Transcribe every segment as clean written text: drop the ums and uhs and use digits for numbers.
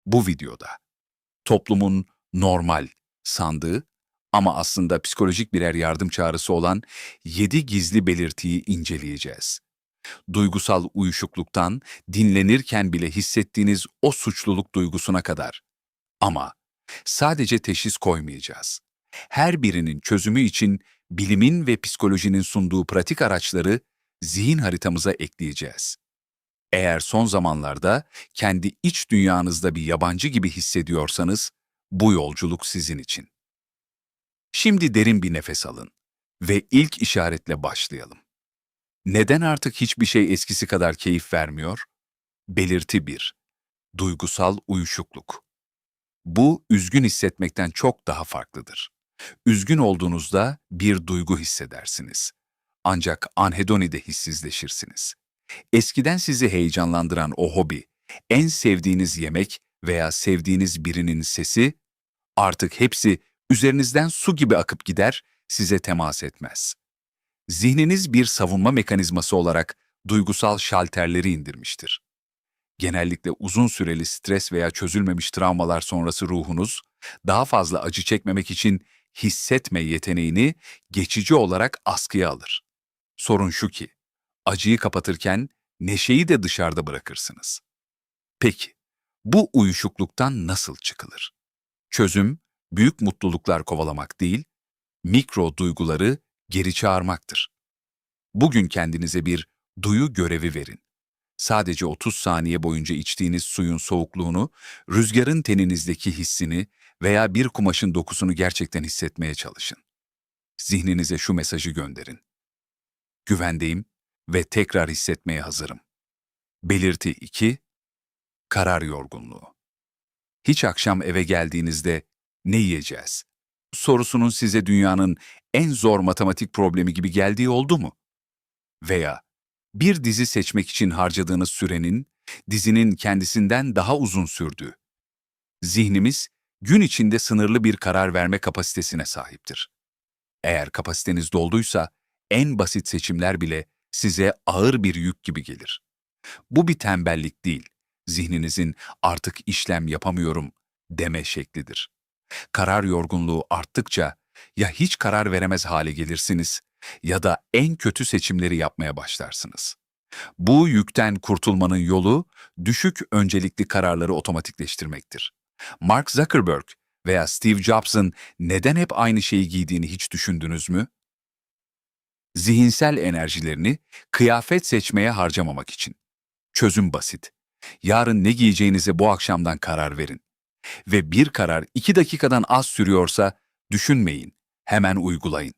Bu videoda toplumun normal sandığı ama aslında psikolojik birer yardım çağrısı olan 7 gizli belirtiyi inceleyeceğiz. Duygusal uyuşukluktan dinlenirken bile hissettiğiniz o suçluluk duygusuna kadar. Ama sadece teşhis koymayacağız. Her birinin çözümü için bilimin ve psikolojinin sunduğu pratik araçları zihin haritamıza ekleyeceğiz. Eğer son zamanlarda kendi iç dünyanızda bir yabancı gibi hissediyorsanız, bu yolculuk sizin için. Şimdi derin bir nefes alın ve ilk işaretle başlayalım. Neden artık hiçbir şey eskisi kadar keyif vermiyor? Belirti 1. Duygusal uyuşukluk. Bu, üzgün hissetmekten çok daha farklıdır. Üzgün olduğunuzda bir duygu hissedersiniz. Ancak anhedonide hissizleşirsiniz. Eskiden sizi heyecanlandıran o hobi, en sevdiğiniz yemek veya sevdiğiniz birinin sesi, artık hepsi üzerinizden su gibi akıp gider, size temas etmez. Zihniniz bir savunma mekanizması olarak duygusal şalterleri indirmiştir. Genellikle uzun süreli stres veya çözülmemiş travmalar sonrası ruhunuz, daha fazla acı çekmemek için hissetme yeteneğini geçici olarak askıya alır. Sorun şu ki, acıyı kapatırken neşeyi de dışarıda bırakırsınız. Peki, bu uyuşukluktan nasıl çıkılır? Çözüm, büyük mutluluklar kovalamak değil, mikro duyguları geri çağırmaktır. Bugün kendinize bir duyu görevi verin. Sadece 30 saniye boyunca içtiğiniz suyun soğukluğunu, rüzgarın teninizdeki hissini veya bir kumaşın dokusunu gerçekten hissetmeye çalışın. Zihninize şu mesajı gönderin. Güvendeyim ve tekrar hissetmeye hazırım. Belirti 2. Karar yorgunluğu. Hiç akşam eve geldiğinizde ne yiyeceğiz sorusunun size dünyanın en zor matematik problemi gibi geldiği oldu mu? Veya bir dizi seçmek için harcadığınız sürenin, dizinin kendisinden daha uzun sürdüğü. Zihnimiz, gün içinde sınırlı bir karar verme kapasitesine sahiptir. Eğer kapasiteniz dolduysa, en basit seçimler bile size ağır bir yük gibi gelir. Bu bir tembellik değil, zihninizin artık işlem yapamıyorum deme şeklidir. Karar yorgunluğu arttıkça ya hiç karar veremez hale gelirsiniz ya da en kötü seçimleri yapmaya başlarsınız. Bu yükten kurtulmanın yolu düşük öncelikli kararları otomatikleştirmektir. Mark Zuckerberg veya Steve Jobs'ın neden hep aynı şeyi giydiğini hiç düşündünüz mü? Zihinsel enerjilerini kıyafet seçmeye harcamamak için. Çözüm basit. Yarın ne giyeceğinize bu akşamdan karar verin. Ve bir karar 2 dakikadan az sürüyorsa düşünmeyin, hemen uygulayın.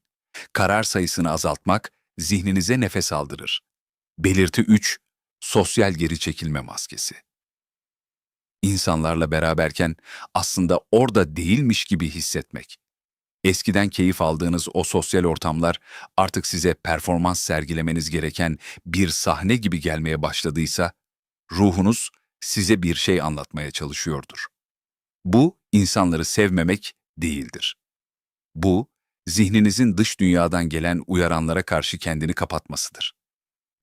Karar sayısını azaltmak zihninize nefes aldırır. Belirti 3. Sosyal geri çekilme maskesi. İnsanlarla beraberken aslında orada değilmiş gibi hissetmek. Eskiden keyif aldığınız o sosyal ortamlar artık size performans sergilemeniz gereken bir sahne gibi gelmeye başladıysa, ruhunuz size bir şey anlatmaya çalışıyordur. Bu, insanları sevmemek değildir. Bu, zihninizin dış dünyadan gelen uyaranlara karşı kendini kapatmasıdır.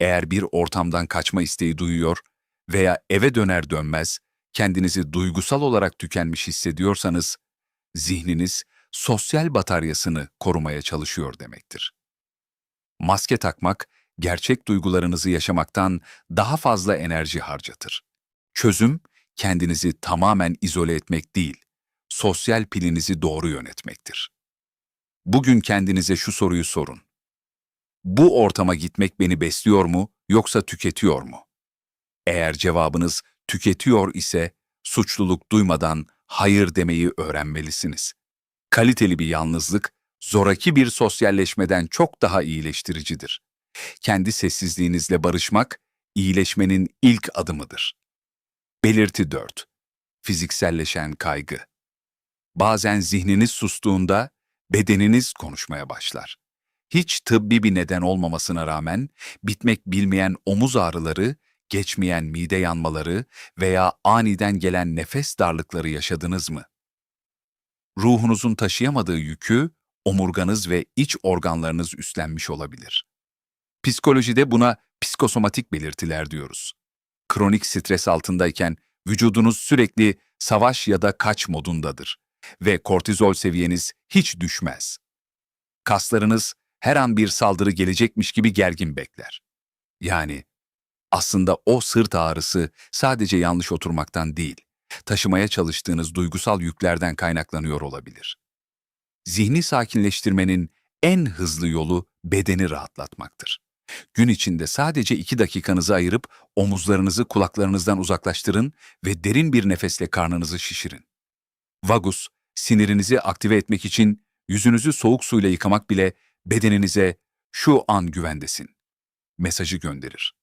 Eğer bir ortamdan kaçma isteği duyuyor veya eve döner dönmez kendinizi duygusal olarak tükenmiş hissediyorsanız, zihniniz sosyal bataryasını korumaya çalışıyor demektir. Maske takmak, gerçek duygularınızı yaşamaktan daha fazla enerji harcatır. Çözüm, kendinizi tamamen izole etmek değil, sosyal pilinizi doğru yönetmektir. Bugün kendinize şu soruyu sorun. Bu ortama gitmek beni besliyor mu yoksa tüketiyor mu? Eğer cevabınız tüketiyor ise suçluluk duymadan hayır demeyi öğrenmelisiniz. Kaliteli bir yalnızlık, zoraki bir sosyalleşmeden çok daha iyileştiricidir. Kendi sessizliğinizle barışmak, iyileşmenin ilk adımıdır. Belirti 4. Fizikselleşen kaygı. Bazen zihniniz sustuğunda bedeniniz konuşmaya başlar. Hiç tıbbi bir neden olmamasına rağmen bitmek bilmeyen omuz ağrıları, geçmeyen mide yanmaları veya aniden gelen nefes darlıkları yaşadınız mı? Ruhunuzun taşıyamadığı yükü omurganız ve iç organlarınız üstlenmiş olabilir. Psikolojide buna psikosomatik belirtiler diyoruz. Kronik stres altındayken vücudunuz sürekli savaş ya da kaç modundadır ve kortizol seviyeniz hiç düşmez. Kaslarınız her an bir saldırı gelecekmiş gibi gergin bekler. Yani aslında o sırt ağrısı sadece yanlış oturmaktan değil, taşımaya çalıştığınız duygusal yüklerden kaynaklanıyor olabilir. Zihni sakinleştirmenin en hızlı yolu bedeni rahatlatmaktır. Gün içinde sadece 2 dakikanızı ayırıp omuzlarınızı kulaklarınızdan uzaklaştırın ve derin bir nefesle karnınızı şişirin. Vagus, sinirinizi aktive etmek için yüzünüzü soğuk suyla yıkamak bile bedeninize "şu an güvendesin" mesajı gönderir.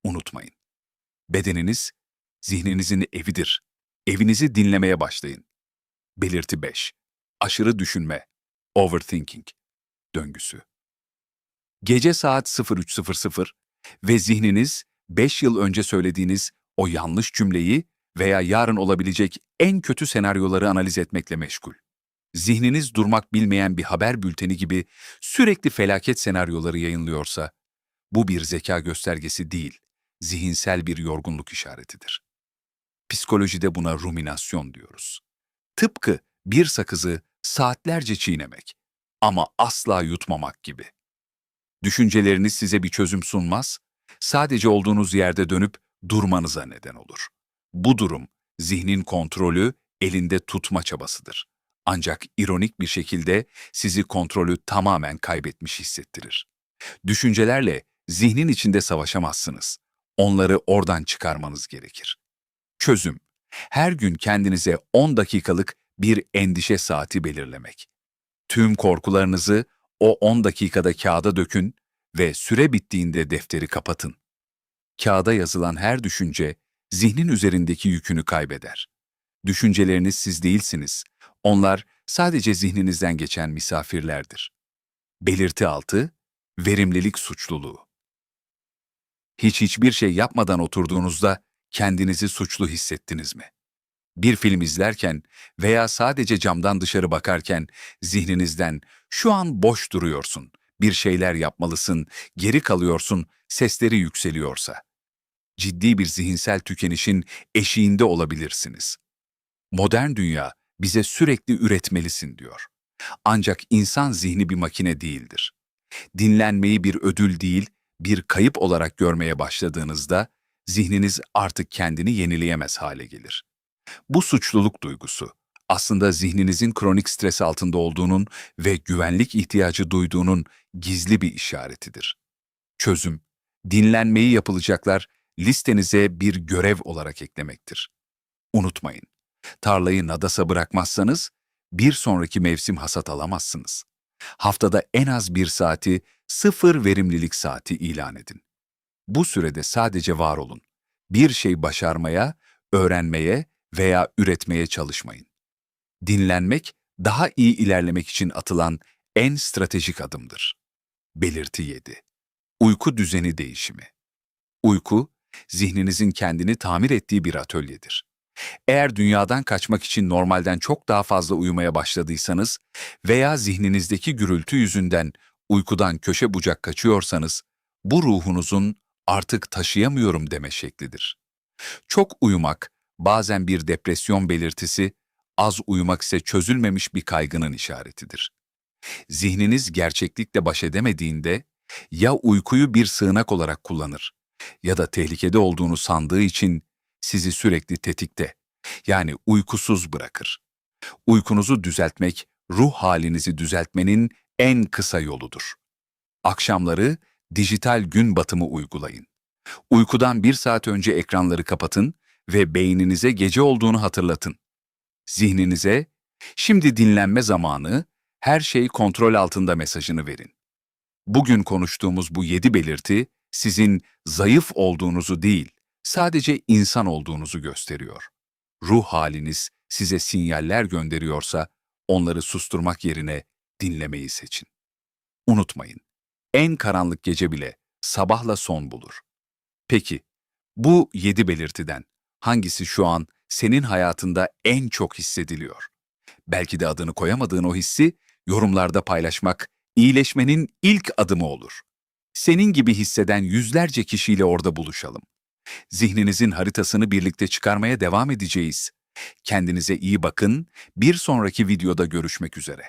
Unutmayın. Bedeniniz, zihninizin evidir. Evinizi dinlemeye başlayın. Belirti 5. Aşırı düşünme, overthinking döngüsü. Gece saat 03.00 ve zihniniz 5 yıl önce söylediğiniz o yanlış cümleyi veya yarın olabilecek en kötü senaryoları analiz etmekle meşgul. Zihniniz durmak bilmeyen bir haber bülteni gibi sürekli felaket senaryoları yayınlıyorsa, bu bir zeka göstergesi değil, zihinsel bir yorgunluk işaretidir. Psikolojide buna ruminasyon diyoruz. Tıpkı bir sakızı saatlerce çiğnemek ama asla yutmamak gibi. Düşünceleriniz size bir çözüm sunmaz, sadece olduğunuz yerde dönüp durmanıza neden olur. Bu durum, zihnin kontrolü elinde tutma çabasıdır. Ancak ironik bir şekilde sizi kontrolü tamamen kaybetmiş hissettirir. Düşüncelerle zihnin içinde savaşamazsınız. Onları oradan çıkarmanız gerekir. Çözüm, her gün kendinize 10 dakikalık bir endişe saati belirlemek. Tüm korkularınızı o 10 dakikada kağıda dökün ve süre bittiğinde defteri kapatın. Kağıda yazılan her düşünce zihnin üzerindeki yükünü kaybeder. Düşünceleriniz siz değilsiniz. Onlar sadece zihninizden geçen misafirlerdir. Belirti 6. Verimlilik suçluluğu. Hiçbir şey yapmadan oturduğunuzda kendinizi suçlu hissettiniz mi? Bir film izlerken veya sadece camdan dışarı bakarken zihninizden "şu an boş duruyorsun, bir şeyler yapmalısın, geri kalıyorsun" sesleri yükseliyorsa, ciddi bir zihinsel tükenişin eşiğinde olabilirsiniz. Modern dünya bize sürekli üretmelisin diyor. Ancak insan zihni bir makine değildir. Dinlenmeyi bir ödül değil, bir kayıp olarak görmeye başladığınızda zihniniz artık kendini yenileyemez hale gelir. Bu suçluluk duygusu aslında zihninizin kronik stres altında olduğunun ve güvenlik ihtiyacı duyduğunun gizli bir işaretidir. Çözüm, dinlenmeyi yapılacaklar listenize bir görev olarak eklemektir. Unutmayın, tarlayı nadasa bırakmazsanız bir sonraki mevsim hasat alamazsınız. Haftada en az 1 saati sıfır verimlilik saati ilan edin. Bu sürede sadece var olun. Bir şey başarmaya, öğrenmeye veya üretmeye çalışmayın. Dinlenmek, daha iyi ilerlemek için atılan en stratejik adımdır. Belirti 7. Uyku düzeni değişimi. Uyku, zihninizin kendini tamir ettiği bir atölyedir. Eğer dünyadan kaçmak için normalden çok daha fazla uyumaya başladıysanız veya zihninizdeki gürültü yüzünden uykudan köşe bucak kaçıyorsanız, bu ruhunuzun "artık taşıyamıyorum" deme şeklidir. Çok uyumak bazen bir depresyon belirtisi, az uyumak ise çözülmemiş bir kaygının işaretidir. Zihniniz gerçeklikle baş edemediğinde ya uykuyu bir sığınak olarak kullanır ya da tehlikede olduğunu sandığı için sizi sürekli tetikte, yani uykusuz bırakır. Uykunuzu düzeltmek, ruh halinizi düzeltmenin en kısa yoludur. Akşamları dijital gün batımı uygulayın. Uykudan 1 saat önce ekranları kapatın ve beyninize gece olduğunu hatırlatın. Zihninize, "şimdi dinlenme zamanı, her şey kontrol altında" mesajını verin. Bugün konuştuğumuz bu 7 belirti, sizin zayıf olduğunuzu değil, sadece insan olduğunuzu gösteriyor. Ruh haliniz size sinyaller gönderiyorsa, onları susturmak yerine dinlemeyi seçin. Unutmayın, en karanlık gece bile sabahla son bulur. Peki, bu 7 belirtiden hangisi şu an senin hayatında en çok hissediliyor? Belki de adını koyamadığın o hissi yorumlarda paylaşmak iyileşmenin ilk adımı olur. Senin gibi hisseden yüzlerce kişiyle orada buluşalım. Zihninizin haritasını birlikte çıkarmaya devam edeceğiz. Kendinize iyi bakın. Bir sonraki videoda görüşmek üzere.